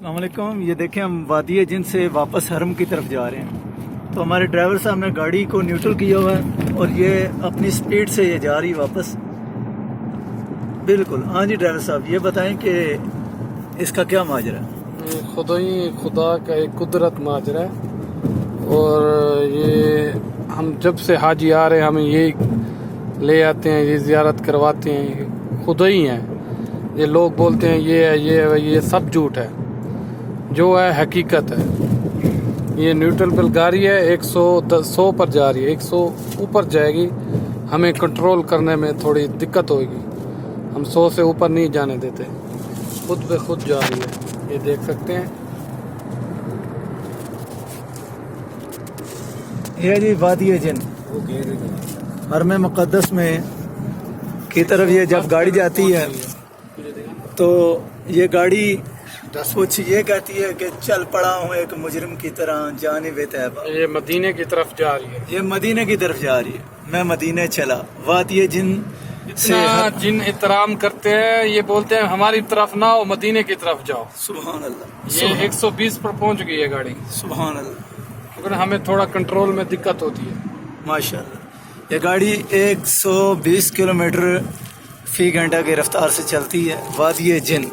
السلام علیکم. یہ دیکھیں ہم وادی جن سے واپس حرم کی طرف جا رہے ہیں. تو ہمارے ڈرائیور صاحب نے گاڑی کو نیوٹرل کیا ہوا ہے اور یہ اپنی سپیڈ سے یہ جا رہی واپس. بالکل. ہاں جی ڈرائیور صاحب یہ بتائیں کہ اس کا کیا ماجرا ہے؟ خدا کا ایک قدرت ماجرا ہے. اور یہ ہم جب سے حاجی آ رہے ہیں ہمیں یہ لے آتے ہیں, یہ زیارت کرواتے ہیں. خدا ہی ہیں. یہ لوگ بولتے ہیں یہ سب جھوٹ ہے. جو ہے حقیقت ہے. یہ نیوٹرل پل گاڑی ہے, 100 پر جا رہی ہے, 100 اوپر جائے گی. ہمیں کنٹرول کرنے میں تھوڑی دقت ہوئے گی. ہم 100 سے اوپر نہیں جانے دیتے. خود بے خود جا رہی ہے. یہ دیکھ سکتے ہیں. یہ جی وادی جن حرم مقدس میں کی طرف یہ جب گاڑی جاتی ہے تو یہ گاڑی کچھ یہ کہتی ہے کہ چل پڑا ہوں ایک مجرم کی طرح جانب طیبہ. یہ مدینے کی طرف جا رہی ہے. یہ مدینے کی طرف جا رہی ہے. میں مدینے چلا. وادی جن سے اتنا جن احترام کرتے ہیں, یہ بولتے ہیں ہماری طرف نہ ہو, مدینے کی طرف جاؤ. سبحان اللہ. یہ 120 پر پہنچ گئی ہے گاڑی. سبحان اللہ. لیکن ہمیں تھوڑا کنٹرول میں دقت ہوتی ہے. ماشاء اللہ. یہ گاڑی 120 کلومیٹر فی گھنٹہ کی رفتار سے چلتی ہے. وادی جن